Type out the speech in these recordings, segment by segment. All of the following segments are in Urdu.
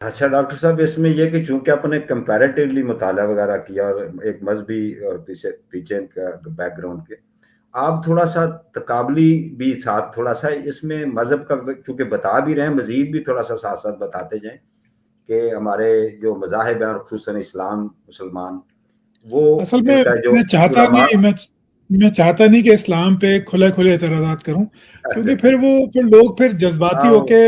اچھا ڈاکٹر صاحب، اس میں یہ کہ چونکہ آپ نے کمپیریٹیولی مطالعہ وغیرہ کیا اور ایک مذہبی اور پیچھے پیچھے کا بیک گراؤنڈ کے، آپ تھوڑا سا تقابلی بھی ساتھ تھوڑا سا اس میں مذہب کا چونکہ بتا بھی رہے ہیں، مزید بھی تھوڑا سا ساتھ ساتھ بتاتے جائیں کہ ہمارے جو مذاہب ہیں اور خصوصاً اسلام مسلمان، وہ اصل ان میں کا جو میں چاہتا علماء. نہیں میں چاہتا نہیں کہ اسلام پہ کھلے کھلے اعتراضات کروں، اچھا کیونکہ پھر لوگ پھر جذباتی ہاں، ہو کے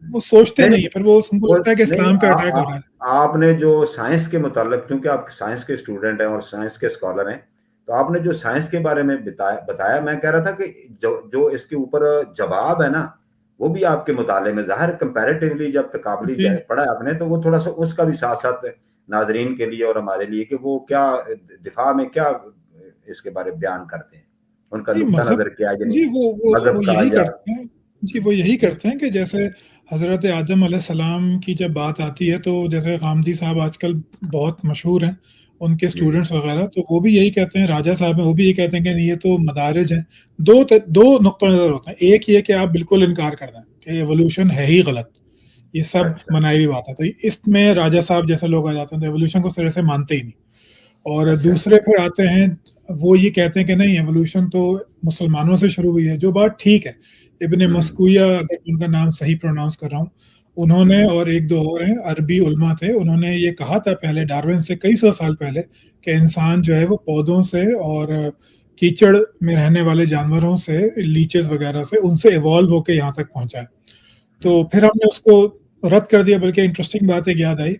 وہ سوچتے نہیں نہیں، پھر وہ ان کو وہ لگتا ہے کہ نہیں اسلام پہ اٹیک ہو رہا ہے۔ آپ نے جو سائنس کے متعلق، کیونکہ آپ سائنس کے اسٹوڈنٹ ہیں اور سائنس کے اسکالر ہیں، تو آپ نے جو سائنس کے بارے میں بتایا، میں کہہ رہا تھا کہ جو اس کے اوپر جواب ہے نا، وہ بھی آپ کے مطالعے میں ظاہر کمپیریٹیولی جب تقابلی جی پڑھا ہے آپ نے، تو وہ تھوڑا سا اس کا بھی ساتھ ساتھ ناظرین کے لیے اور ہمارے لیے کہ وہ کیا دفاع میں کیا اس کے بارے بیان کرتے ہیں، ان کا جی نقطہ مذہب، نظر کیا ہے، یعنی جی وہ مذہب کا یہی یا. کرتے ہیں، جی وہ یہی کرتے ہیں کہ جیسے حضرت آدم علیہ السلام کی جب بات آتی ہے، تو جیسے غامدی صاحب آج کل بہت مشہور ہیں، ان کے جی جی اسٹوڈنٹس وغیرہ، تو وہ بھی یہی کہتے ہیں، راجہ صاحب ہیں وہ بھی یہی کہتے ہیں کہ یہ تو مدارج ہیں۔ دو نقطہ نظر ہوتے ہیں، ایک یہ کہ آپ بالکل انکار کر دیں کہ ایوولوشن ہے ہی غلط، یہ سب اچھا منائی ہوئی بات ہے، تو اس میں راجہ صاحب جیسے لوگ آ جاتے ہیں تو ایوولوشن کو سرے سے مانتے ہی نہیں۔ اور اچھا دوسرے پھر آتے ہیں، وہ یہ کہتے ہیں کہ نہیں، ایوولوشن تو مسلمانوں سے شروع ہوئی ہے، جو بات ٹھیک ہے۔ ابن ہوں مسکویہ، اگر ان کا نام صحیح پروناؤنس کر رہا ہوں، انہوں نے اور ایک دو اور ہیں عربی علماء تھے، انہوں نے یہ کہا تھا پہلے ڈارون سے کئی سو سال پہلے کہ انسان جو ہے وہ پودوں سے اور کیچڑ میں رہنے والے جانوروں سے، لیچز وغیرہ سے، ان سے ایوالو ہو کے یہاں تک پہنچا ہے۔ ہوں تو پھر ہم نے اس کو رد کر دیا، بلکہ انٹرسٹنگ بات ایک یاد آئی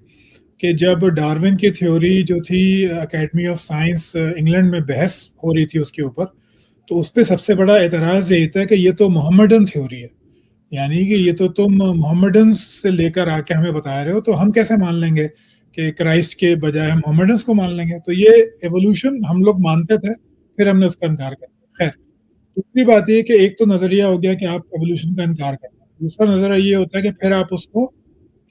کہ جب ڈارون کی تھیوری جو تھی اکیڈمی آف سائنس انگلینڈ میں بحث ہو رہی تھی اس کے اوپر، تو اس پہ سب سے بڑا اعتراض یہی تھا کہ یہ تو محمڈن تھیوری ہے، یعنی کہ یہ تو تم محمڈنس سے لے کر آ کے ہمیں بتا رہے ہو، تو ہم کیسے مان لیں گے کہ کرائسٹ کے بجائے ہم محمڈنس کو مان لیں گے؟ تو یہ ایوولوشن ہم لوگ مانتے تھے، پھر ہم نے اس کا انکار کر دیا۔ خیر، دوسری بات یہ کہ ایک تو نظریہ ہو گیا کہ آپ ایوولوشن کا انکار کریں، دوسرا نظریہ یہ ہوتا ہے کہ پھر آپ اس کو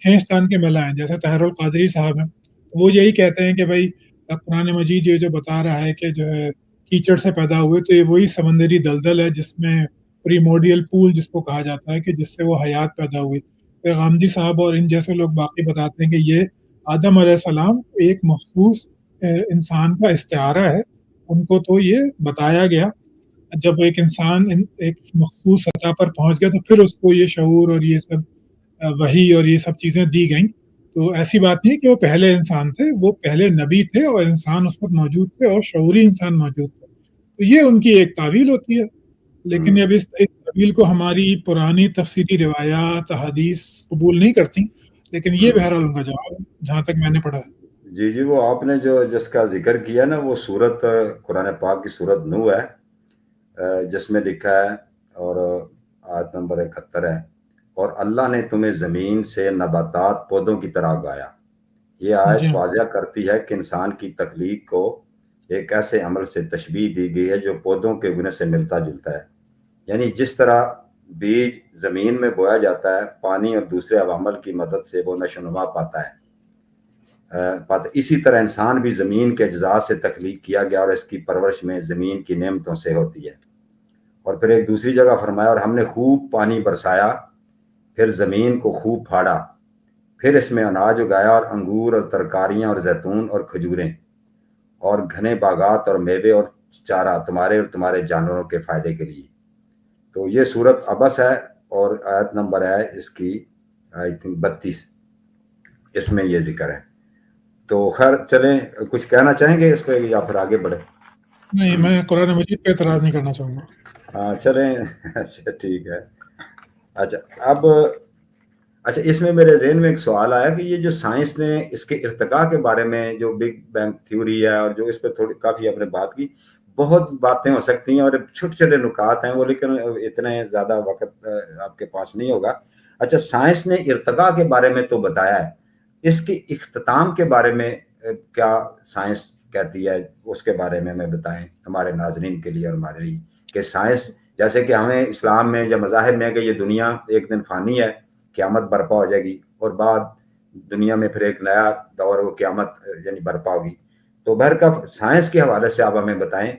کھینچ تان کے ملائیں، جیسے طاہر القادری صاحب ہیں، وہ یہی کہتے ہیں کہ بھائی قرآن مجید یہ جو بتا رہا ہے کہ جو ہے کیچڑ سے پیدا ہوئے، تو یہ وہی سمندری دلدل ہے جس میں پریموڈیل پول جس کو کہا جاتا ہے، کہ جس سے وہ حیات پیدا ہوئی۔ پھر غامدی صاحب اور ان جیسے لوگ باقی بتاتے ہیں کہ یہ آدم علیہ السلام ایک مخصوص انسان کا استعارہ ہے، ان کو تو یہ بتایا گیا، جب ایک انسان ایک مخصوص سطح پر پہنچ گیا تو پھر اس کو یہ شعور اور یہ سب وحی اور یہ سب چیزیں دی گئیں۔ تو ایسی بات نہیں کہ وہ پہلے انسان تھے، وہ پہلے نبی تھے اور انسان اس وقت موجود تھے اور شعوری انسان موجود تھے، تو یہ ان کی ایک تعویل ہوتی ہے۔ لیکن اب اس تعویل کو ہماری پرانی تفسیری روایات حدیث قبول نہیں کرتی، لیکن یہ بہرحال ان کا جواب ہے جہاں تک میں نے پڑھا ہے۔ جی جی، وہ آپ نے جس کا ذکر کیا نا، وہ سورت قرآن پاک کی سورت نوح ہے، جس میں لکھا ہے اور آیت نمبر 71 ہے، اور اللہ نے تمہیں زمین سے نباتات پودوں کی طرح اگایا۔ یہ جی آیت ہاں، واضح کرتی ہے کہ انسان کی تخلیق کو ایک ایسے عمل سے تشبیہ دی گئی ہے جو پودوں کے اگنے سے ملتا جلتا ہے، یعنی جس طرح بیج زمین میں بویا جاتا ہے، پانی اور دوسرے عوامل کی مدد سے وہ نشو و نما پاتا ہے، اسی طرح انسان بھی زمین کے اجزاء سے تخلیق کیا گیا اور اس کی پرورش میں زمین کی نعمتوں سے ہوتی ہے۔ اور پھر ایک دوسری جگہ فرمایا، اور ہم نے خوب پانی برسایا، پھر زمین کو خوب پھاڑا، پھر اس میں اناج اگایا اور انگور اور ترکاریاں اور زیتون اور کھجوریں اور گھنے باغات اور میوے اور چارہ تمہارے اور تمہارے جانوروں کے فائدے کے لیے۔ تو یہ سورت عبس ہے اور آیت نمبر ہے اس کی آئی تھنک 32، اس میں یہ ذکر ہے۔ تو خیر چلیں، کچھ کہنا چاہیں گے اس پہ یا پھر آگے بڑھیں؟ نہیں، میں قرآن مجید پہ اعتراض نہیں کرنا چاہوں گا۔ ہاں چلیں اچھا ٹھیک ہے۔ اچھا اب، اچھا اس میں میرے ذہن میں ایک سوال آیا کہ یہ جو سائنس نے اس کے ارتقاء کے بارے میں جو بگ بینگ تھیوری ہے، اور جو اس پہ تھوڑی کافی آپ نے بات کی، بہت باتیں ہو سکتی ہیں اور چھوٹے چھوٹے نکات ہیں وہ، لیکن اتنے زیادہ وقت آپ کے پاس نہیں ہوگا۔ اچھا سائنس نے ارتقاء کے بارے میں تو بتایا ہے، اس کے اختتام کے بارے میں کیا سائنس کہتی ہے، اس کے بارے میں ہمیں بتائیں ہمارے ناظرین کے لیے اور ہمارے لیے، کہ سائنس جیسے کہ ہمیں اسلام میں یا مذاہب میں کہ یہ دنیا ایک دن فانی ہے، قیامت برپا ہو جائے گی، اور بعد دنیا میں پھر ایک نیا دور وہ قیامت یعنی برپا ہوگی۔ تو بہرکیف سائنس کے حوالے سے آپ ہمیں بتائیں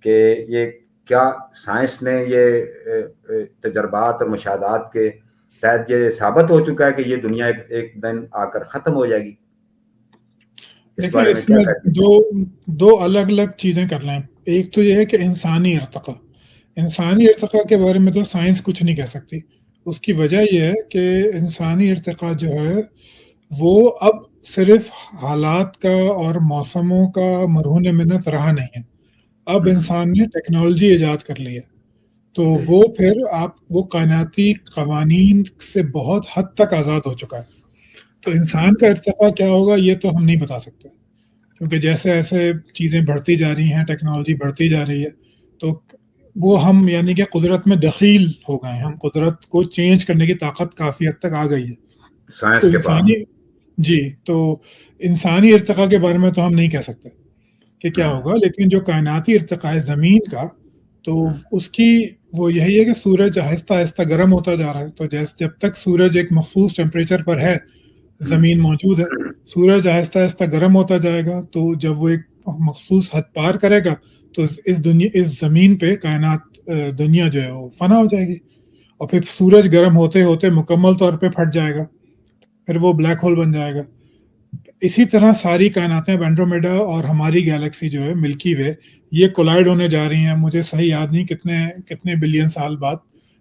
کہ یہ کیا سائنس نے یہ تجربات اور مشاہدات کے شاید یہ ثابت ہو چکا ہے کہ یہ دنیا ایک دن آ کر ختم ہو جائے گی. اس دیکھیں بارے میں اس کیا میں کہتے ہیں؟ دو الگ الگ چیزیں کر لیں. ایک تو یہ ہے کہ انسانی ارتقاء کے بارے میں تو سائنس کچھ نہیں کہہ سکتی. اس کی وجہ یہ ہے کہ انسانی ارتقاء جو ہے وہ اب صرف حالات کا اور موسموں کا مرہون منت رہا نہیں ہے. اب انسان نے ٹیکنالوجی ایجاد کر لی ہے تو وہ پھر وہ کائناتی قوانین سے بہت حد تک آزاد ہو چکا ہے. تو انسان کا ارتقاء کیا ہوگا یہ تو ہم نہیں بتا سکتے, کیونکہ جیسے ایسے چیزیں بڑھتی جا رہی ہیں, ٹیکنالوجی بڑھتی جا رہی ہے, تو وہ ہم یعنی کہ قدرت میں دخیل ہو گئے ہیں. ہم قدرت کو چینج کرنے کی طاقت کافی حد تک آ گئی ہے. تو سائنس کے پاس. تو انسانی ارتقاء کے بارے میں تو ہم نہیں کہہ سکتے کہ کیا ہوگا, لیکن جو کائناتی ارتقاء ہے زمین کا, تو اس کی وہ یہی ہے کہ سورج آہستہ آہستہ گرم ہوتا جا رہا ہے. تو جب تک سورج ایک مخصوص ٹیمپریچر پر ہے, زمین موجود ہے, سورج آہستہ آہستہ گرم ہوتا جائے گا. تو جب وہ ایک مخصوص حد پار کرے گا تو اس زمین پہ کائنات دنیا جو ہے وہ فنا ہو جائے گی, اور پھر سورج گرم ہوتے ہوتے مکمل طور پہ پھٹ جائے گا, پھر وہ بلیک ہول بن جائے گا. اسی طرح ساری کائناتیں, اینڈرومیڈا اور ہماری گیلیکسی جو ہے ملکی وے, یہ کولائڈ ہونے جا رہی ہیں. مجھے صحیح یاد نہیں کتنے بلین سال بعد,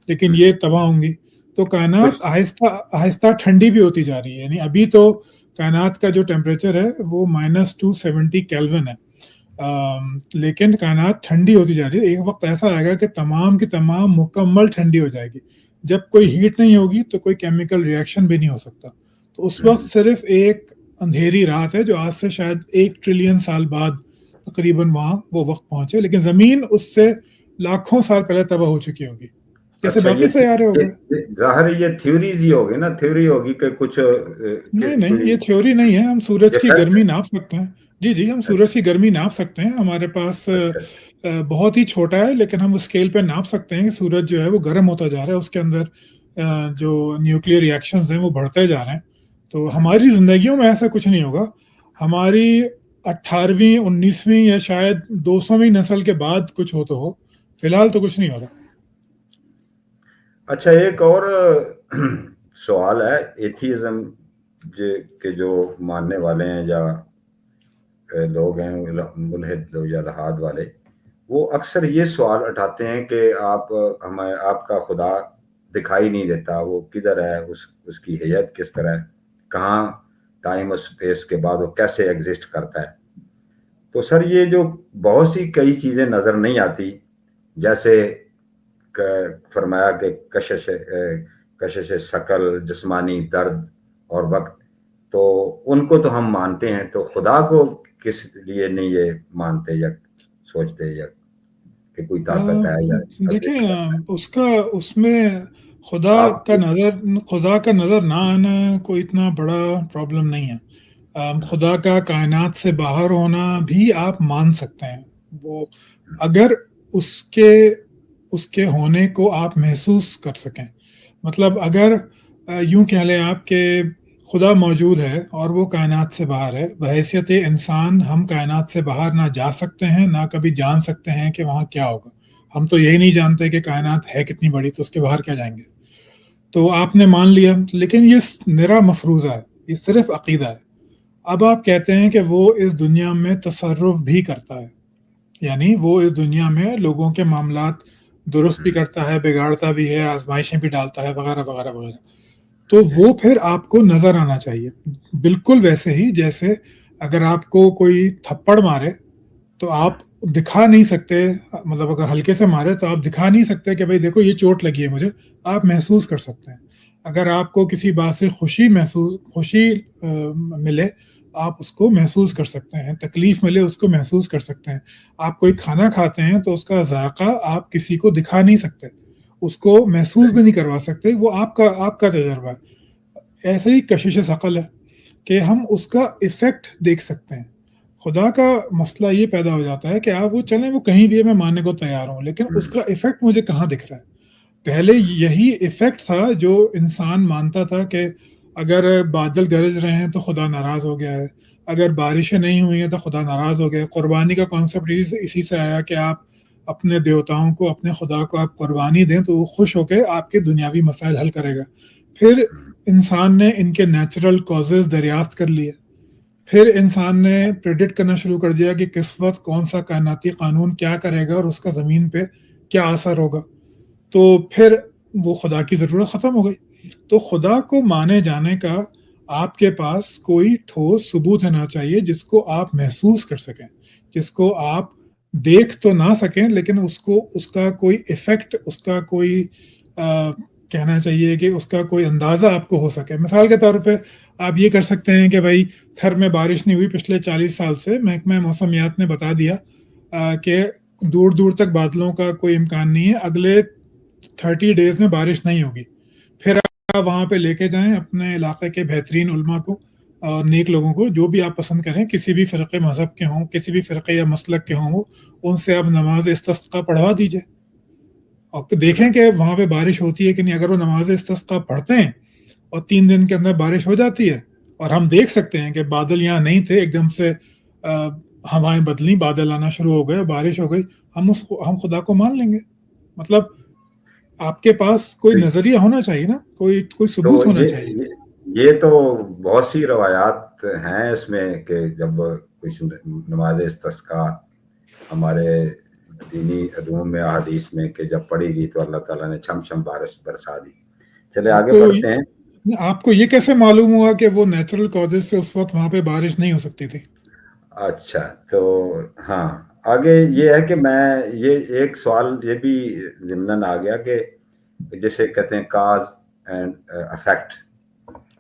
لیکن یہ تباہ ہوں گی. تو کائنات آہستہ آہستہ ٹھنڈی بھی ہوتی جا رہی ہے. یعنی ابھی تو کائنات کا جو ٹیمپریچر ہے وہ -270 کیلوین ہے, لیکن کائنات ٹھنڈی ہوتی جا رہی ہے. ایک وقت ایسا آئے گا کہ تمام کی تمام مکمل ٹھنڈی ہو جائے گی. جب کوئی ہیٹ نہیں ہوگی تو کوئی کیمیکل ریئیکشن بھی نہیں ہو سکتا. تو اس وقت صرف ایک اندھیری رات ہے جو آج سے شاید 1 ٹریلین سال بعد تقریباً وہاں وہ وقت پہنچے, لیکن زمین اس سے لاکھوں سال پہلے تباہ ہو چکی ہوگی, جیسے اچھا, باقی سیارے ہو گئے. ظاہر یہ تھیوریز ہی ہوگی نا, تھیوری ہوگی کہ کچھ نہیں, یہ تھیوری نہیں ہے. ہم سورج کی گرمی ناپ سکتے ہیں. جی, ہم سورج کی گرمی ناپ سکتے ہیں. ہمارے پاس بہت ہی چھوٹا ہے, لیکن ہم اسکیل پہ ناپ سکتے ہیں کہ سورج جو ہے وہ گرم ہوتا جا رہا ہے, اس کے اندر جو نیوکلیئر ریئیکشنز ہیں وہ بڑھتے جا رہے ہیں. تو ہماری زندگیوں میں ایسا کچھ نہیں ہوگا. ہماری 18ویں 19ویں یا شاید 200ویں نسل کے بعد کچھ ہو تو ہو, فی الحال تو کچھ نہیں ہو رہا. اچھا, ایک اور سوال ہے. ایتھیزم کے جو ماننے والے ہیں یا لوگ ہیں, ملحد لوگ یا الحاد والے, وہ اکثر یہ سوال اٹھاتے ہیں کہ آپ کا خدا دکھائی نہیں دیتا, وہ کدھر ہے, اس کی حیت کس طرح ہے, کہاں ٹائم اور اسپیس کے بعد وہ کیسے ایگزسٹ کرتا ہے. تو سر یہ جو بہت سی کئی چیزیں نظر نہیں آتی, جیسے فرمایا کہ کشش ثقل, جسمانی درد اور وقت, تو ان کو تو ہم مانتے ہیں, تو خدا کو کس لیے نہیں یہ مانتے یا سوچتے یا کہ کوئی طاقت ہے یا دیکھیں اس میں خدا کا نظر نہ آنا کوئی اتنا بڑا پرابلم نہیں ہے. خدا کا کائنات سے باہر ہونا بھی آپ مان سکتے ہیں, وہ اگر اس کے ہونے کو آپ محسوس کر سکیں. مطلب اگر یوں کہہ لیں آپ کہ خدا موجود ہے اور وہ کائنات سے باہر ہے, بحیثیت انسان ہم کائنات سے باہر نہ جا سکتے ہیں نہ کبھی جان سکتے ہیں کہ وہاں کیا ہوگا. ہم تو یہی نہیں جانتے کہ کائنات ہے کتنی بڑی, تو اس کے باہر کیا جائیں گے. تو آپ نے مان لیا, لیکن یہ نرا مفروضہ ہے, یہ صرف عقیدہ ہے. اب آپ کہتے ہیں کہ وہ اس دنیا میں تصرف بھی کرتا ہے, یعنی وہ اس دنیا میں لوگوں کے معاملات درست بھی کرتا ہے, بگاڑتا بھی ہے, آزمائشیں بھی ڈالتا ہے, وغیرہ وغیرہ وغیرہ. تو وہ پھر آپ کو نظر آنا چاہیے, بالکل ویسے ہی جیسے اگر آپ کو کوئی تھپڑ مارے تو آپ دکھا نہیں سکتے, مطلب اگر ہلکے سے مارے تو آپ دکھا نہیں سکتے کہ بھئی دیکھو یہ چوٹ لگی ہے مجھے, آپ محسوس کر سکتے ہیں. اگر آپ کو کسی بات سے خوشی ملے آپ اس کو محسوس کر سکتے ہیں, تکلیف ملے اس کو محسوس کر سکتے ہیں. آپ کوئی کھانا کھاتے ہیں تو اس کا ذائقہ آپ کسی کو دکھا نہیں سکتے, اس کو محسوس بھی نہیں کروا سکتے, وہ آپ کا تجربہ ہے. ایسے ہی کشش ثقل ہے کہ ہم اس کا ایفیکٹ دیکھ سکتے ہیں. خدا کا مسئلہ یہ پیدا ہو جاتا ہے کہ آپ وہ چلیں, وہ کہیں بھی میں ماننے کو تیار ہوں, لیکن اس کا ایفیکٹ مجھے کہاں دکھ رہا ہے. پہلے یہی ایفیکٹ تھا جو انسان مانتا تھا کہ اگر بادل گرج رہے ہیں تو خدا ناراض ہو گیا ہے, اگر بارشیں نہیں ہوئی ہیں تو خدا ناراض ہو گیا. قربانی کا کانسیپٹ اسی سے آیا کہ آپ اپنے دیوتاؤں کو, اپنے خدا کو آپ قربانی دیں تو وہ خوش ہو کے آپ کے دنیاوی مسائل حل کرے گا. پھر انسان نے ان کے نیچرل کازز دریافت کر لیے، پھر انسان نے پریڈکٹ کرنا شروع کر دیا کہ کس وقت کون سا کائناتی قانون کیا کرے گا اور اس کا زمین پہ کیا اثر ہوگا، تو پھر وہ خدا کی ضرورت ختم ہو گئی۔ تو خدا کو مانے جانے کا آپ کے پاس کوئی ٹھوس ثبوت ہونا چاہیے جس کو آپ محسوس کر سکیں، جس کو آپ دیکھ تو نہ سکیں لیکن اس کا کوئی ایفیکٹ، اس کا کوئی کہنا چاہیے کہ اس کا کوئی اندازہ آپ کو ہو سکے۔ مثال کے طور پہ آپ یہ کر سکتے ہیں کہ بھائی تھر میں بارش نہیں ہوئی پچھلے 40 سال سے، محکمہ موسمیات نے بتا دیا کہ دور دور تک بادلوں کا کوئی امکان نہیں ہے، اگلے 30 ڈیز میں بارش نہیں ہوگی۔ پھر آپ وہاں پہ لے کے جائیں اپنے علاقے کے بہترین علماء کو اور نیک لوگوں کو، جو بھی آپ پسند کریں، کسی بھی فرقے مذہب کے ہوں، کسی بھی فرقے یا مسلک کے ہوں، وہ ان سے آپ نماز استسقاء پڑھوا دیجئے اور دیکھیں کہ وہاں پہ بارش ہوتی ہے کہ نہیں۔ اگر وہ نماز استسقاء پڑھتے ہیں اور 3 دن کے اندر بارش ہو جاتی ہے اور ہم دیکھ سکتے ہیں کہ بادل یہاں نہیں تھے، ایک دم سے ہوائیں بدلی، بادل آنا شروع ہو گئے، بارش ہو گئی، ہم خدا کو مان لیں گے۔ مطلب آپ کے پاس کوئی نظریہ ہونا چاہیے نا، کوئی ثبوت ہونا چاہیے۔ یہ تو بہت سی روایات ہیں اس میں کہ جب کوئی نماز استسقاء ہمارے دینی علوم میں، احادیث میں، کہ جب پڑھی گئی تو اللہ تعالیٰ نے چھم چھم بارش برسا دی۔ چلے آگے بڑھتے ہیں۔ آپ کو یہ کیسے معلوم ہوا کہ وہ نیچرل کازز سے اس وقت وہاں پہ بارش نہیں ہو سکتی تھی؟ اچھا، تو ہاں آگے یہ ہے کہ میں یہ ایک سوال یہ بھی ضمناً آ گیا کہ جیسے کہتے ہیں کاز اینڈ افیکٹ،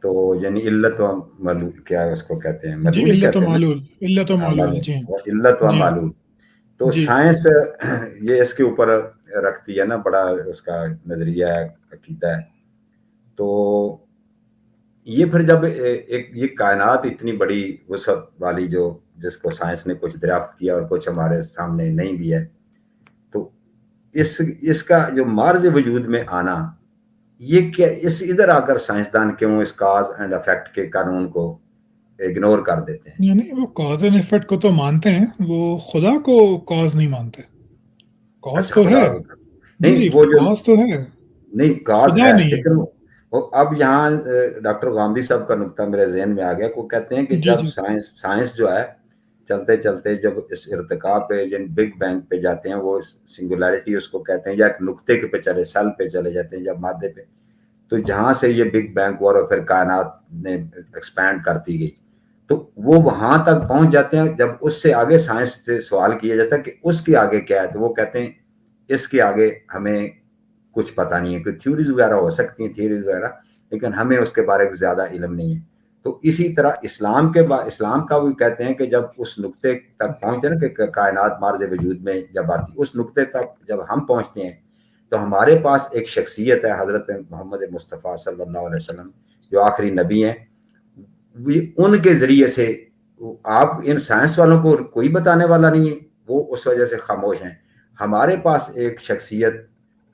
تو یعنی علت و معلول، کیا اس کو کہتے ہیں، جی، علت و معلول، علت و معلول، جی علت و معلول۔ تو سائنس یہ اس کے اوپر رکھتی ہے نا، بڑا اس کا نظریہ ہے، عقیدہ ہے۔ تو یہ پھر جب یہ کائنات اتنی بڑی وسعت والی، جس کو سائنس نے کچھ دریافت کیا اور کچھ ہمارے سامنے نہیں بھی ہے، تو اس کا جو مارز وجود میں آنا، یہ کیا ادھر آ کر سائنسدان کیوں اس کاز اینڈ افیکٹ کے قانون کو اگنور کر دیتے ہیں؟ یعنی وہ کاز اینڈ افیکٹ کو تو مانتے ہیں، وہ خدا کو کاز نہیں مانتے۔ کاز تو ہے، نہیں، وہ جو کاز تو ہے، نہیں، کاز ہے، نہیں ہے۔ لیکن اب یہاں ڈاکٹر غامدی صاحب کا نقطہ میرے ذہن میں آ گیا، وہ کہتے ہیں کہ جب سائنس جو ہے چلتے چلتے جب اس ارتقاء پہ، بگ بینگ پہ جاتے ہیں، وہ سنگولیرٹی اس کو کہتے ہیں، یا ایک نقطے کے پہ چلے، سیل پہ چلے جاتے ہیں جب مادے پہ، تو جہاں سے یہ بگ بینگ ہوا اور پھر کائنات نے ایکسپینڈ کرتی گئی، تو وہ وہاں تک پہنچ جاتے ہیں۔ جب اس سے آگے سائنس سے سوال کیا جاتا ہے کہ اس کے آگے کیا ہے، تو وہ کہتے ہیں اس کے آگے ہمیں کچھ پتہ نہیں ہے، کہ تھیوریز وغیرہ ہو سکتی ہیں، تھیوریز وغیرہ، لیکن ہمیں اس کے بارے میں زیادہ علم نہیں ہے۔ تو اسی طرح اسلام کا بھی کہتے ہیں کہ جب اس نقطے تک پہنچتے ہیں کہ کائنات مارز وجود میں جب آتی، اس نقطے تک جب ہم پہنچتے ہیں تو ہمارے پاس ایک شخصیت ہے، حضرت محمد مصطفیٰ صلی اللہ علیہ وسلم، جو آخری نبی ہیں۔ ان کے ذریعے سے آپ ان سائنس والوں کو کوئی بتانے والا نہیں ہے، وہ اس وجہ سے خاموش ہیں۔ ہمارے پاس ایک شخصیت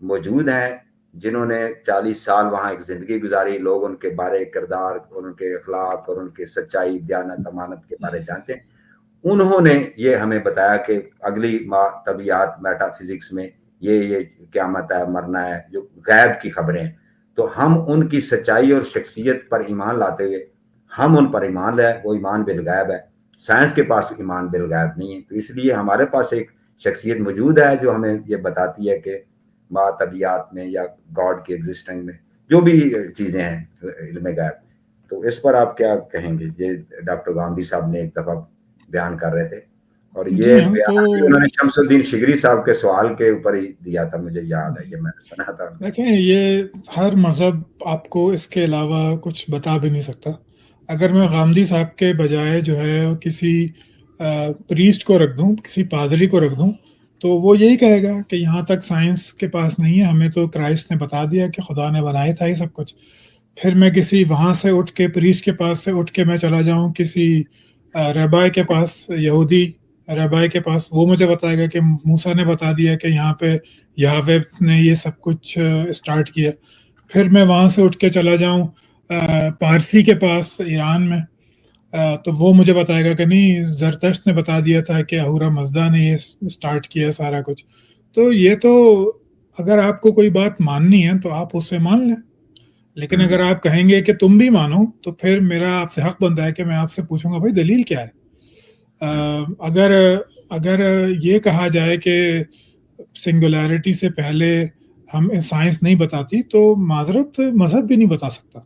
موجود ہیں جنہوں نے 40 سال وہاں ایک زندگی گزاری، لوگ ان کے بارے کردار اور ان کے اخلاق اور ان کے سچائی، دیانت، امانت کے بارے جانتے ہیں۔ انہوں نے یہ ہمیں بتایا کہ اگلی طبیعت، میٹا فزکس میں یہ قیامت ہے، مرنا ہے، جو غیب کی خبریں ہیں۔ تو ہم ان کی سچائی اور شخصیت پر ایمان لاتے ہوئے ہم ان پر ایمان لائے، وہ ایمان بالغیب ہے۔ سائنس کے پاس ایمان بالغیب نہیں ہے، تو اس لیے ہمارے پاس ایک شخصیت موجود ہے جو ہمیں یہ بتاتی ہے کہ طبیعت میں یا گاڈ کی ایگزسٹنگ میں جو بھی چیزیں ہیں علم غیب۔ تو اس پر آپ کیا کہیں گے؟ یہ ڈاکٹر غامدی صاحب نے ایک دفعہ بیان کر رہے تھے، اور یہ انہوں نے شمس الدین شگری صاحب کے سوال کے اوپر ہی دیا تھا، مجھے یاد ہے، یہ میں نے سنا تھا۔ دیکھیں، یہ ہر مذہب آپ کو اس کے علاوہ کچھ بتا بھی نہیں سکتا۔ اگر میں غامدی صاحب کے بجائے جو ہے کسی پریسٹ کو رکھ دوں، کسی پادری کو رکھ دوں، تو وہ یہی کہے گا کہ یہاں تک سائنس کے پاس نہیں ہے، ہمیں تو کرائسٹ نے بتا دیا کہ خدا نے بنایا تھا یہ سب کچھ۔ پھر میں کسی وہاں سے اٹھ کے، پریسٹ کے پاس سے اٹھ کے میں چلا جاؤں کسی ربائی کے پاس، یہودی ربائی کے پاس، وہ مجھے بتائے گا کہ موسیٰ نے بتا دیا کہ یہاں پہ یہوہ نے یہ سب کچھ اسٹارٹ کیا۔ پھر میں وہاں سے اٹھ کے چلا جاؤں پارسی کے پاس ایران میں، تو وہ مجھے بتائے گا کہ نہیں، زرتشت نے بتا دیا تھا کہ اہورا مزدا نے یہ اسٹارٹ کیا سارا کچھ۔ تو یہ تو اگر آپ کو کوئی بات ماننی ہے تو آپ اسے مان لیں، لیکن اگر آپ کہیں گے کہ تم بھی مانو تو پھر میرا آپ سے حق بنتا ہے کہ میں آپ سے پوچھوں گا بھائی دلیل کیا ہے. اگر یہ کہا جائے کہ سنگولیرٹی سے پہلے ہم سائنس نہیں بتاتی تو معذرت مذہب بھی نہیں بتا سکتا.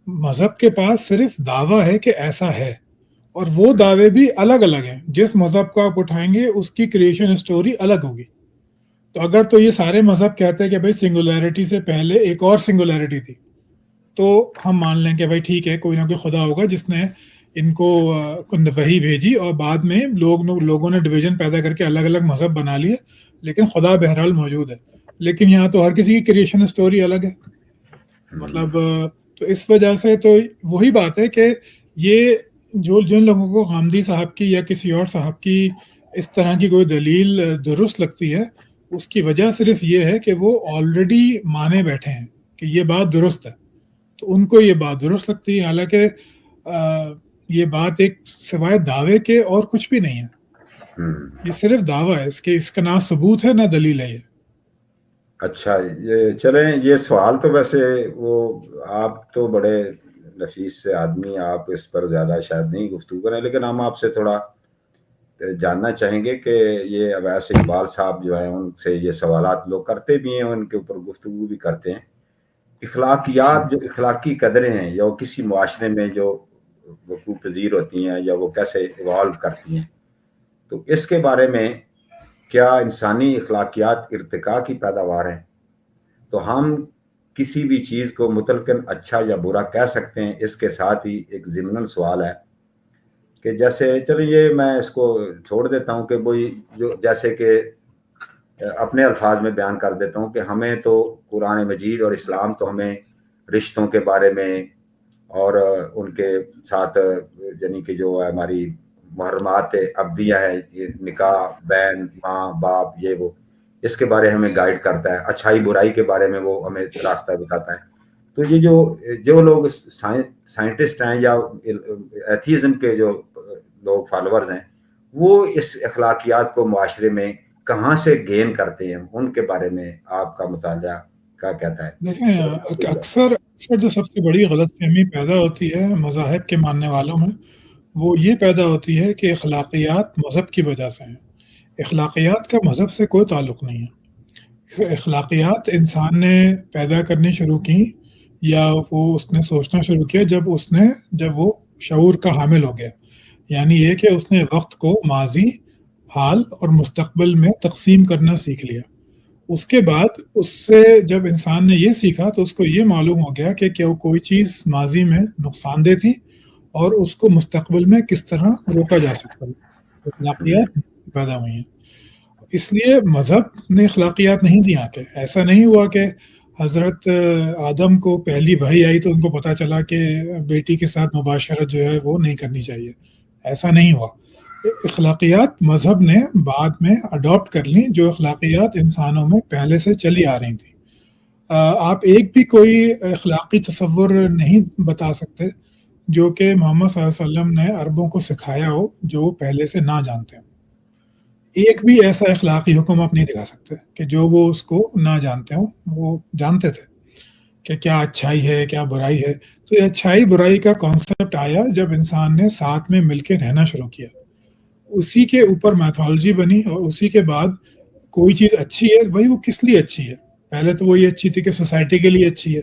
مذہب کے پاس صرف دعویٰ ہے کہ ایسا ہے، اور وہ دعوے بھی الگ الگ ہیں. جس مذہب کو آپ اٹھائیں گے اس کی کریشن اسٹوری الگ ہوگی. تو اگر تو یہ سارے مذہب کہتے ہیں کہ بھائی سنگولیرٹی سے پہلے ایک اور سنگولیرٹی تھی، تو ہم مان لیں کہ بھائی ٹھیک ہے، کوئی نہ کوئی خدا ہوگا جس نے ان کو وحی بھیجی اور بعد میں لوگوں نے ڈویژن پیدا کر کے الگ الگ مذہب بنا لیے، لیکن خدا بہرحال موجود ہے. لیکن یہاں تو ہر کسی کی کریشن اسٹوری الگ ہے. مطلب تو اس وجہ سے تو وہی بات ہے کہ یہ جن لوگوں کو غامدی صاحب کی یا کسی اور صاحب کی اس طرح کی کوئی دلیل درست لگتی ہے، اس کی وجہ صرف یہ ہے کہ وہ آلریڈی مانے بیٹھے ہیں کہ یہ بات درست ہے، تو ان کو یہ بات درست لگتی ہے. حالانکہ یہ بات ایک سوائے دعوے کے اور کچھ بھی نہیں ہے. یہ صرف دعویٰ ہے، اس کا نہ ثبوت ہے نہ دلیل ہے. یہ اچھا، یہ چلیں، یہ سوال تو ویسے وہ آپ تو بڑے نفیس سے آدمی، آپ اس پر زیادہ شاید نہیں گفتگو کریں، لیکن ہم آپ سے تھوڑا جاننا چاہیں گے کہ یہ اویس اقبال صاحب جو ہیں ان سے یہ سوالات لوگ کرتے بھی ہیں، ان کے اوپر گفتگو بھی کرتے ہیں. اخلاقیات، جو اخلاقی قدریں ہیں یا وہ کسی معاشرے میں جو وقوع پذیر ہوتی ہیں یا وہ کیسے ایوالو کرتی ہیں، تو اس کے بارے میں کیا انسانی اخلاقیات ارتقاء کی پیداوار ہیں؟ تو ہم کسی بھی چیز کو مطلقاً اچھا یا برا کہہ سکتے ہیں. اس کے ساتھ ہی ایک ضمناً سوال ہے کہ جیسے چلیں یہ میں اس کو چھوڑ دیتا ہوں کہ وہی جو جیسے کہ اپنے الفاظ میں بیان کر دیتا ہوں کہ ہمیں تو قرآن مجید اور اسلام تو ہمیں رشتوں کے بارے میں اور ان کے ساتھ یعنی کہ جو ہماری محرمات ابدیہ ہے، یہ نکاح، بین، ماں باپ، یہ وہ اس کے بارے ہمیں گائیڈ کرتا ہے. اچھائی برائی کے بارے میں وہ ہمیں راستہ بتاتا ہے. تو یہ جو لوگ سائنٹسٹ ہیں یا ایتھیزم کے جو لوگ فالوورز ہیں، وہ اس اخلاقیات کو معاشرے میں کہاں سے گین کرتے ہیں، ان کے بارے میں آپ کا مطالعہ کیا کہتا ہے؟ دیکھیں، اکثر جو سب سے بڑی غلط فہمی پیدا ہوتی ہے مذاہب کے ماننے والوں میں، وہ یہ پیدا ہوتی ہے کہ اخلاقیات مذہب کی وجہ سے ہیں. اخلاقیات کا مذہب سے کوئی تعلق نہیں ہے. اخلاقیات انسان نے پیدا کرنی شروع کی یا وہ اس نے سوچنا شروع کیا جب وہ شعور کا حامل ہو گیا. یعنی یہ کہ اس نے وقت کو ماضی، حال اور مستقبل میں تقسیم کرنا سیکھ لیا. اس کے بعد اس سے جب انسان نے یہ سیکھا تو اس کو یہ معلوم ہو گیا کہ کیا کوئی چیز ماضی میں نقصان دہ تھی اور اس کو مستقبل میں کس طرح روکا جا سکتا ہے. اخلاقیات پیدا ہوئی ہیں. اس لیے مذہب نے اخلاقیات نہیں دی. کہ ایسا نہیں ہوا کہ حضرت آدم کو پہلی وحی آئی تو ان کو پتہ چلا کہ بیٹی کے ساتھ مباشرت جو ہے وہ نہیں کرنی چاہیے. ایسا نہیں ہوا. اخلاقیات مذہب نے بعد میں اڈاپٹ کر لی، جو اخلاقیات انسانوں میں پہلے سے چلی آ رہی تھیں. آپ ایک بھی کوئی اخلاقی تصور نہیں بتا سکتے جو کہ محمد صلی اللہ علیہ وسلم نے عربوں کو سکھایا ہو جو وہ پہلے سے نہ جانتے ہوں. ایک بھی ایسا اخلاقی حکم آپ نہیں دکھا سکتے کہ جو وہ اس کو نہ جانتے ہوں. وہ جانتے تھے کہ کیا اچھائی ہے کیا برائی ہے. تو یہ اچھائی برائی کا کانسیپٹ آیا جب انسان نے ساتھ میں مل کے رہنا شروع کیا. اسی کے اوپر میتھولوجی بنی اور اسی کے بعد کوئی چیز اچھی ہے بھائی وہ کس لیے اچھی ہے. پہلے تو وہ یہ اچھی تھی کہ سوسائٹی کے لیے اچھی ہے،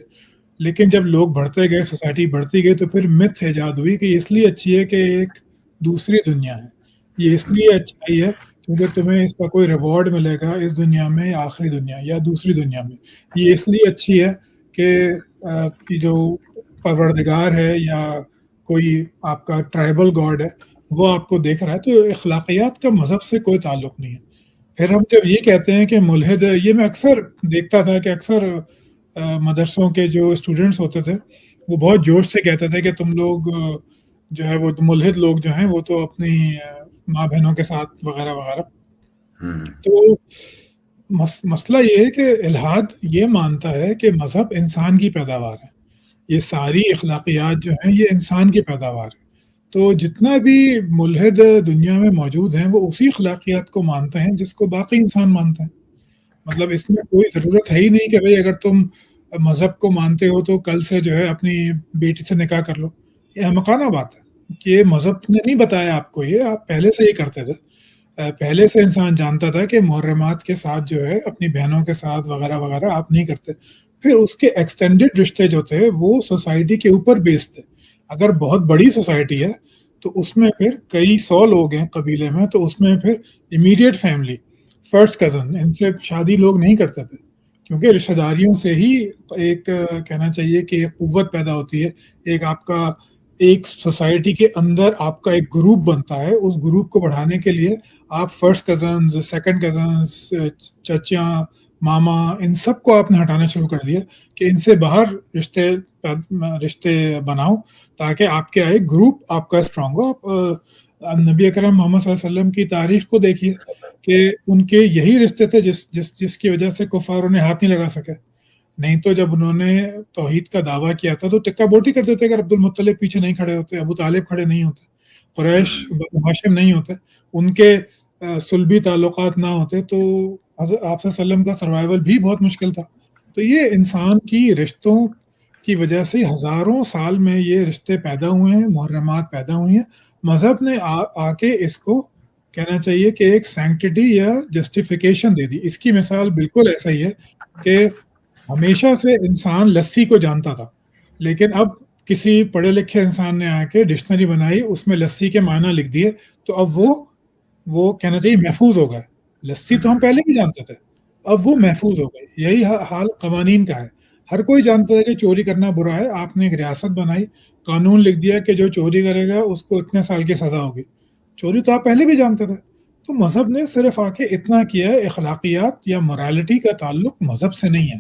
لیکن جب لوگ بڑھتے گئے، سوسائٹی بڑھتی گئی، تو پھر متھ ایجاد ہوئی کہ اس لیے اچھی ہے کہ ایک دوسری دنیا ہے. یہ اس لیے اچھائی ہے کیونکہ تمہیں اس کا کوئی ریوارڈ ملے گا اس دنیا میں یا آخری دنیا یا دوسری دنیا میں. یہ اس لیے اچھی ہے کہ جو پروردگار ہے یا کوئی آپ کا ٹرائبل گاڈ ہے وہ آپ کو دیکھ رہا ہے. تو اخلاقیات کا مذہب سے کوئی تعلق نہیں ہے. پھر ہم جب یہ کہتے ہیں کہ ملحد، یہ میں اکثر دیکھتا تھا کہ اکثر مدرسوں کے جو اسٹوڈنٹس ہوتے تھے وہ بہت جوش سے کہتے تھے کہ تم لوگ جو ہے وہ ملحد لوگ جو ہیں وہ تو اپنی ماں بہنوں کے ساتھ وغیرہ وغیرہ. تو مسئلہ یہ ہے کہ الحاد یہ مانتا ہے کہ مذہب انسان کی پیداوار ہے. یہ ساری اخلاقیات جو ہیں یہ انسان کی پیداوار ہے. تو جتنا بھی ملحد دنیا میں موجود ہیں وہ اسی اخلاقیات کو مانتے ہیں جس کو باقی انسان مانتے ہیں. مطلب اس میں کوئی ضرورت ہے ہی نہیں کہ بھئی اگر تم مذہب کو مانتے ہو تو کل سے جو ہے اپنی بیٹی سے نکاح کر لو. یہ احمقانہ بات ہے کہ یہ مذہب نے نہیں بتایا آپ کو، یہ آپ پہلے سے ہی کرتے تھے. پہلے سے انسان جانتا تھا کہ محرمات کے ساتھ جو ہے اپنی بہنوں کے ساتھ وغیرہ وغیرہ آپ نہیں کرتے. پھر اس کے ایکسٹینڈڈ رشتے جو تھے وہ سوسائٹی کے اوپر بیس تھے. اگر بہت بڑی سوسائٹی ہے تو اس میں پھر کئی 100 لوگ ہیں قبیلے میں، تو اس میں پھر امیڈیٹ فیملی، فرسٹ کزن، ان سے شادی لوگ نہیں کرتے تھے، کیونکہ رشتہ داریوں سے ہی ایک کہنا چاہیے کہ ایک قوت پیدا ہوتی ہے. ایک آپ کا ایک سوسائٹی کے اندر آپ کا ایک گروپ بنتا ہے. اس گروپ کو بڑھانے کے لیے آپ فرسٹ کزنز، سیکنڈ کزنز، چچا، ماما، ان سب کو آپ نے ہٹانا شروع کر دیا کہ ان سے باہر رشتے بناؤ تاکہ آپ کے ایک گروپ آپ کا اسٹرانگ ہو. آپ نبی اکرم محمد صلی اللہ علیہ وسلم کی تاریخ کو دیکھیے کہ ان کے یہی رشتے تھے جس کی وجہ سے کفار انہیں ہاتھ نہیں لگا سکے. نہیں تو جب انہوں نے توحید کا دعویٰ کیا تھا تو ٹکا بوٹی کرتے تھے. اگر عبد المطلب پیچھے نہیں کھڑے ہوتے، ابو طالب کھڑے نہیں ہوتے، قریش بنو ہاشم نہیں ہوتے، ان کے صلبی تعلقات نہ ہوتے، تو حضرت آپ صلی اللہ علیہ وسلم کا سروائیول بھی بہت مشکل تھا. تو یہ انسان کی رشتوں کی وجہ سے ہزاروں سال میں یہ رشتے پیدا ہوئے ہیں، محرمات پیدا ہوئی ہیں. مذہب نے آ کے اس کو کہنا چاہیے کہ ایک سینکٹیٹی یا جسٹیفیکیشن دے دی. اس کی مثال بالکل ایسا ہی ہے کہ ہمیشہ سے انسان لسی کو جانتا تھا، لیکن اب کسی پڑھے لکھے انسان نے آ کے ڈکشنری بنائی، اس میں لسی کے معنی لکھ دیے، تو اب وہ کہنا چاہیے محفوظ ہو گئے. لسی تو ہم پہلے بھی جانتے تھے، اب وہ محفوظ ہو گئے. یہی حال قوانین کا ہے. ہر کوئی جانتا ہے کہ چوری کرنا برا ہے. آپ نے ایک ریاست بنائی، قانون لکھ دیا کہ جو چوری کرے گا اس کو اتنے سال کی سزا ہوگی. چوری تو آپ پہلے بھی جانتے تھے. تو مذہب نے صرف آ کے اتنا کیا ہے. اخلاقیات یا morality کا تعلق مذہب سے نہیں ہے،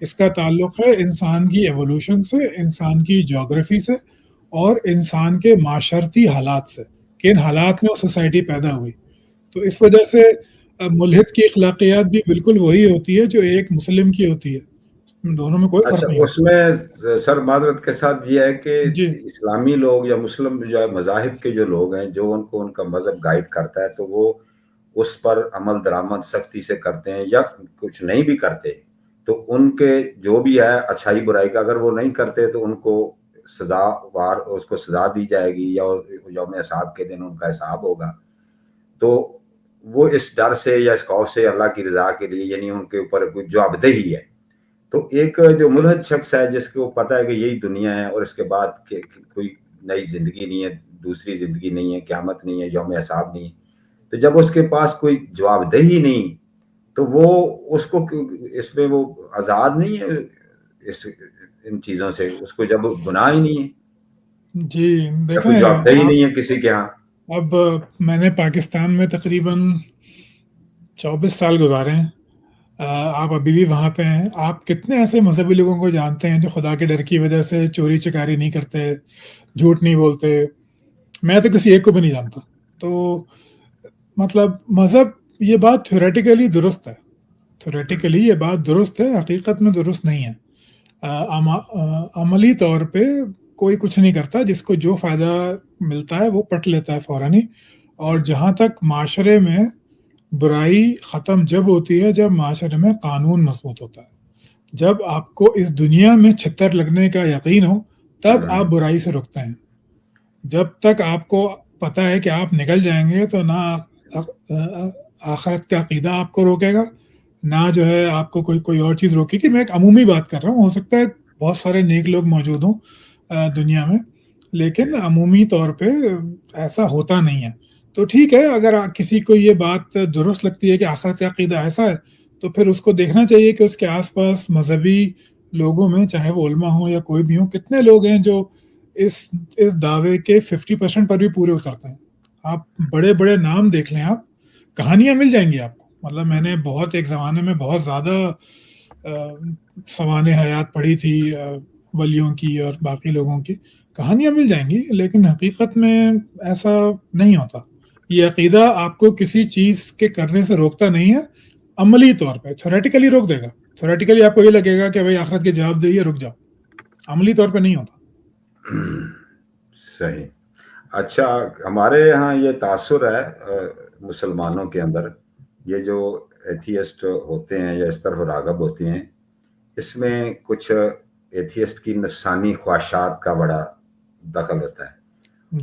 اس کا تعلق ہے انسان کی ایوولوشن سے، انسان کی جغرافی سے، اور انسان کے معاشرتی حالات سے، کہ ان حالات میں وہ سوسائٹی پیدا ہوئی. تو اس وجہ سے ملحد کی اخلاقیات بھی بالکل وہی ہوتی ہے جو ایک مسلم کی ہوتی ہے. دونوں میں کوئی اچھا، فرق نہیں اس میں سر معذرت کے ساتھ یہ ہے کہ جی اسلامی لوگ یا مسلم جو ہے مذاہب کے جو لوگ ہیں، جو ان کا مذہب گائیڈ کرتا ہے، تو وہ اس پر عمل درآمد سختی سے کرتے ہیں، یا کچھ نہیں بھی کرتے تو ان کے جو بھی ہے اچھائی برائی کا، اگر وہ نہیں کرتے تو ان کو اس کو سزا دی جائے گی، یا یوم حساب کے دن ان کا حساب ہوگا. تو وہ اس ڈر سے یا اس خوف سے اللہ کی رضا کے لیے، یعنی ان کے اوپر کوئی جوابدہی ہے. تو ایک جو ملحد شخص ہے جس کو پتا ہے کہ یہی دنیا ہے اور اس کے بعد کوئی نئی زندگی نہیں ہے، دوسری زندگی نہیں ہے، قیامت نہیں ہے، یوم حساب نہیں ہے، تو جب اس کے پاس کوئی جواب دہی نہیں تو وہ اس کو اس میں وہ آزاد نہیں ہے ان چیزوں سے. اس کو جب گناہ ہی نہیں ہے، جی. یا کوئی دیکھیں جواب دہی نہیں ہے کسی کے ہاں. اب میں نے پاکستان میں تقریباً 24 سال گزارے ہیں. آپ ابھی بھی وہاں پہ ہیں. آپ کتنے ایسے مذہبی لوگوں کو جانتے ہیں جو خدا کے ڈر کی وجہ سے چوری چکاری نہیں کرتے، جھوٹ نہیں بولتے؟ میں تو کسی ایک کو بھی نہیں جانتا. تو مطلب مذہب، یہ بات تھیوریٹیکلی درست ہے، تھیوریٹیکلی یہ بات درست ہے، حقیقت میں درست نہیں ہے. عملی طور پہ کوئی کچھ نہیں کرتا، جس کو جو فائدہ ملتا ہے وہ پٹ لیتا ہے فوراً ہی. اور جہاں تک معاشرے میں برائی ختم جب ہوتی ہے جب معاشرے میں قانون مضبوط ہوتا ہے. جب آپ کو اس دنیا میں چھتر لگنے کا یقین ہو تب آپ برائی سے رکتے ہیں. جب تک آپ کو پتا ہے کہ آپ نکل جائیں گے تو نہ آخرت کا عقیدہ آپ کو روکے گا، نہ جو ہے آپ کو کوئی اور چیز روکے گی. میں ایک عمومی بات کر رہا ہوں، ہو سکتا ہے بہت سارے نیک لوگ موجود ہوں دنیا میں، لیکن عمومی طور پہ ایسا ہوتا نہیں ہے. تو ٹھیک ہے، اگر کسی کو یہ بات درست لگتی ہے کہ آخرت کا عقیدہ ایسا ہے تو پھر اس کو دیکھنا چاہیے کہ اس کے آس پاس مذہبی لوگوں میں، چاہے وہ علماء ہوں یا کوئی بھی ہوں، کتنے لوگ ہیں جو اس دعوے کے 50% پر بھی پورے اترتے ہیں. آپ بڑے بڑے نام دیکھ لیں، آپ کہانیاں مل جائیں گی آپ کو. مطلب میں نے ایک زمانے میں بہت زیادہ سوانح حیات پڑھی تھی ولیوں کی اور باقی لوگوں کی، کہانیاں مل جائیں گی، لیکن حقیقت میں ایسا نہیں ہوتا. یہ عقیدہ آپ کو کسی چیز کے کرنے سے روکتا نہیں ہے. عملی طور پہ تھیوریٹیکلی روک دے گا. تھیوریٹیکلی آپ کو یہ لگے گا کہ بھائی آخرت کے جواب دے، رک جاؤ. عملی طور پہ نہیں ہوتا. صحیح. اچھا، ہمارے یہاں یہ تاثر ہے مسلمانوں کے اندر، یہ جو ایتھیسٹ ہوتے ہیں یا اس طرف راغب ہوتے ہیں، اس میں کچھ ایتھیسٹ کی نفسانی خواہشات کا بڑا دخل ہوتا ہے،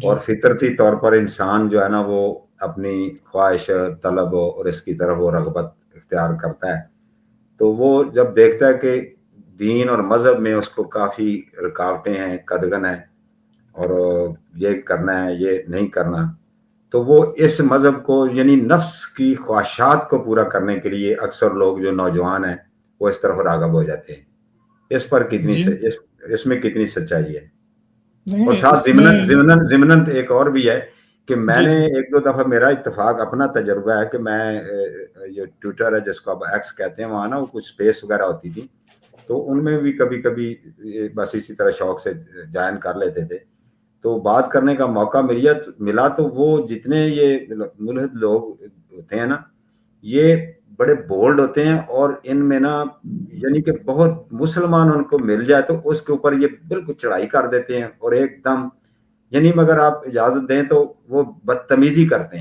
اور فطرتی طور پر انسان جو ہے نا وہ اپنی خواہش طلب اور اس کی طرف وہ رغبت اختیار کرتا ہے، تو وہ جب دیکھتا ہے کہ دین اور مذہب میں اس کو کافی رکاوٹیں ہیں، قدغن ہیں، اور یہ کرنا ہے یہ نہیں کرنا، تو وہ اس مذہب کو یعنی نفس کی خواہشات کو پورا کرنے کے لیے اکثر لوگ جو نوجوان ہیں وہ اس طرف راغب ہو جاتے ہیں۔ اس پر کتنی اس میں کتنی سچائی ہے؟ اور ساتھ ضمناً ایک اور بھی ہے کہ میں نے ایک دو دفعہ، میرا اتفاق اپنا تجربہ ہے کہ میں یہ ٹویٹر ہے جس کو اب ایکس کہتے ہیں، وہاں نا کچھ سپیس وغیرہ ہوتی تھی، تو ان میں بھی کبھی کبھی بس اسی طرح شوق سے جوائن کر لیتے تھے، تو بات کرنے کا موقع ملا تو وہ جتنے یہ ملحد لوگ ہوتے ہیں نا یہ بڑے بولڈ ہوتے ہیں، اور ان میں نا یعنی کہ بہت مسلمان ان کو مل جائے تو اس کے اوپر یہ بالکل چڑھائی کر دیتے ہیں، اور ایک دم یعنی مگر آپ اجازت دیں تو وہ بدتمیزی کرتے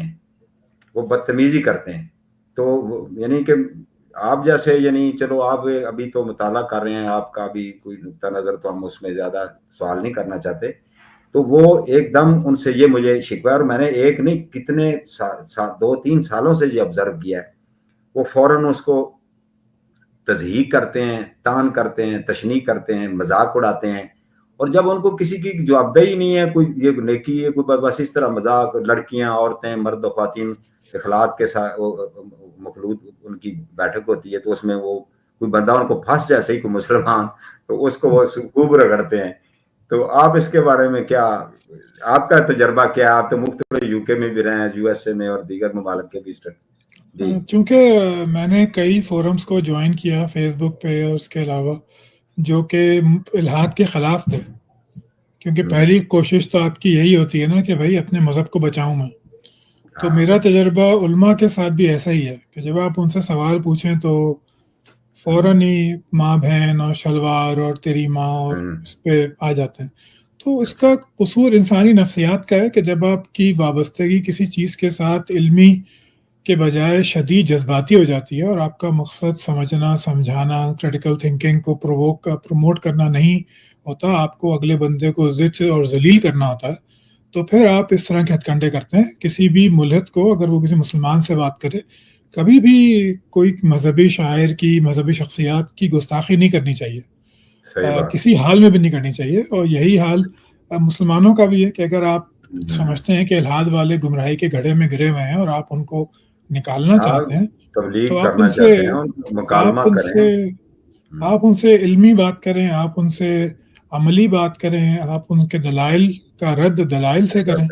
ہیں، تو یعنی کہ آپ جیسے یعنی چلو آپ ابھی تو مطالعہ کر رہے ہیں، آپ کا بھی کوئی نقطہ نظر تو ہم اس میں زیادہ سوال نہیں کرنا چاہتے، تو وہ ایک دم ان سے یہ مجھے شکوہ، اور میں نے ایک نہیں کتنے 2-3 سالوں سے یہ آبزرو کیا ہے، وہ فوراً اس کو تضحیق کرتے ہیں، تان کرتے ہیں، تشنیع کرتے ہیں، مذاق اڑاتے ہیں، اور جب ان کو کسی کی جوابدہی نہیں ہے، کوئی یہ نیکی ہے، کوئی بس اس طرح مذاق، لڑکیاں، عورتیں، مرد و خواتین اخلاق کے ساتھ مخلوط ان کی بیٹھک ہوتی ہے، تو اس میں وہ کوئی بندہ ان کو پھنس جیسے ہی کوئی مسلمان، تو اس کو وہ خوب رگڑتے ہیں۔ تو آپ اس کے بارے میں کیا، آپ کا تجربہ کیا ہے؟ آپ تو مختلف یو کے میں بھی رہے ہیں، یو ایس اے میں اور دیگر ممالک کے بھی جی۔ چونکہ میں نے کئی فورمز کو جوائن کیا فیس بک پہ اور اس کے علاوہ جو کہ الحاد کے خلاف تھے، کیونکہ پہلی کوشش تو آپ کی یہی ہوتی ہے نا کہ بھائی اپنے مذہب کو بچاؤں میں، تو میرا تجربہ علماء کے ساتھ بھی ایسا ہی ہے کہ جب آپ ان سے سوال پوچھیں تو فوراً ہی ماں بہن اور شلوار اور تیری ماں اور اس پہ آ جاتے ہیں۔ تو اس کا قصور انسانی نفسیات کا ہے کہ جب آپ کی وابستگی کسی چیز کے ساتھ علمی کے بجائے شدید جذباتی ہو جاتی ہے، اور آپ کا مقصد سمجھنا، سمجھانا، کریٹیکل تھنکنگ کو پروموٹ کرنا نہیں ہوتا، آپ کو اگلے بندے کو ضد اور ذلیل کرنا ہوتا ہے، تو پھر آپ اس طرح کے ہتھ کنڈے کرتے ہیں۔ کسی بھی ملحد کو اگر وہ کسی مسلمان سے بات کرے، کبھی بھی کوئی مذہبی شاعر کی، مذہبی شخصیات کی گستاخی نہیں کرنی چاہیے، کسی حال میں بھی نہیں کرنی چاہیے۔ اور یہی حال مسلمانوں کا بھی ہے کہ اگر آپ سمجھتے ہیں کہ الحاد والے گمراہی کے گڑھے میں گرے ہوئے ہیں اور آپ ان کو نکالنا چاہتے ہیں، تو آپ ان سے علمی بات کریں، آپ ان سے عملی بات کریں، آپ ان کے دلائل کا رد دلائل سے کریں۔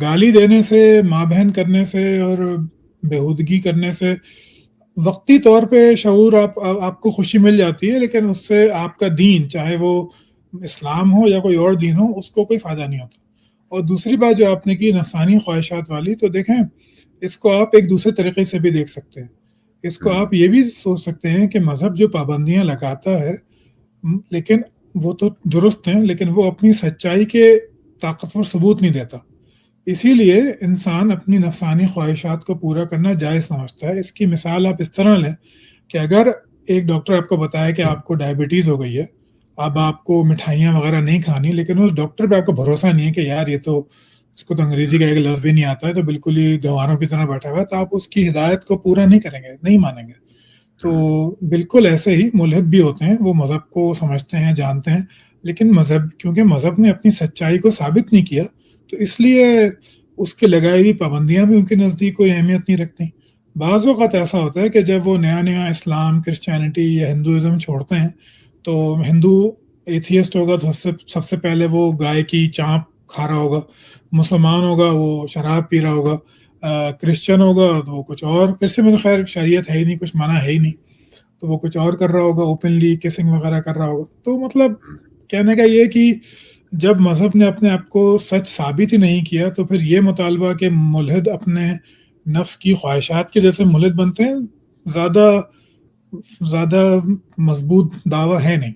گالی دینے سے، ماں بہن کرنے سے اور بےہودگی کرنے سے وقتی طور پہ شعور آپ کو خوشی مل جاتی ہے، لیکن اس سے آپ کا دین، چاہے وہ اسلام ہو یا کوئی اور دین ہو، اس کو کوئی فائدہ نہیں ہوتا۔ اور دوسری بات جو آپ نے کی نفسانی خواہشات والی، تو دیکھیں اس کو آپ ایک دوسرے طریقے سے بھی دیکھ سکتے ہیں۔ اس کو آپ یہ بھی سوچ سکتے ہیں کہ مذہب جو پابندیاں لگاتا ہے، لیکن وہ تو درست ہیں، لیکن وہ اپنی سچائی کے طاقتور ثبوت نہیں دیتا، اسی لیے انسان اپنی نفسانی خواہشات کو پورا کرنا جائز سمجھتا ہے۔ اس کی مثال آپ اس طرح لیں کہ اگر ایک ڈاکٹر آپ کو بتایا کہ آپ کو ڈائبٹیز ہو گئی ہے، اب آپ کو مٹھائیاں وغیرہ نہیں کھانی، لیکن اس ڈاکٹر پہ آپ کو بھروسہ نہیں ہے کہ یار یہ تو، اس کو تو انگریزی کا ایک لفظ بھی نہیں آتا ہے، تو بالکل ہی گواروں کی طرح بیٹھا ہوا ہے، تو آپ اس کی ہدایت کو پورا نہیں کریں گے، نہیں مانیں گے۔ تو بالکل ایسے ہی ملحد بھی ہوتے ہیں، وہ مذہب کو سمجھتے ہیں، جانتے ہیں، لیکن کیونکہ مذہب نے اپنی سچائی کو ثابت نہیں کیا، تو اس لیے اس کے لگائی ہوئی پابندیاں بھی ان کے نزدیک کوئی اہمیت نہیں رکھتی۔ بعض اوقات ایسا ہوتا ہے کہ جب وہ نیا اسلام، کرسچینٹی یا ہندوازم چھوڑتے ہیں، تو ہندو ایتھیسٹ ہوگا تو سب سے پہلے وہ گائے کی چانپ کھا رہا ہوگا، مسلمان ہوگا وہ شراب پی رہا ہوگا، کرسچن ہوگا تو وہ کچھ اور، کرسچن میں تو خیر شریعت ہے ہی نہیں، کچھ منع ہے ہی نہیں، تو وہ کچھ اور کر رہا ہوگا، اوپنلی کسنگ وغیرہ کر رہا ہوگا۔ تو مطلب کہنے کا یہ کہ جب مذہب نے اپنے آپ کو سچ ثابت ہی نہیں کیا، تو پھر یہ مطالبہ کہ ملحد اپنے نفس کی خواہشات کے جیسے ملحد بنتے ہیں، زیادہ مضبوط دعویٰ ہے نہیں۔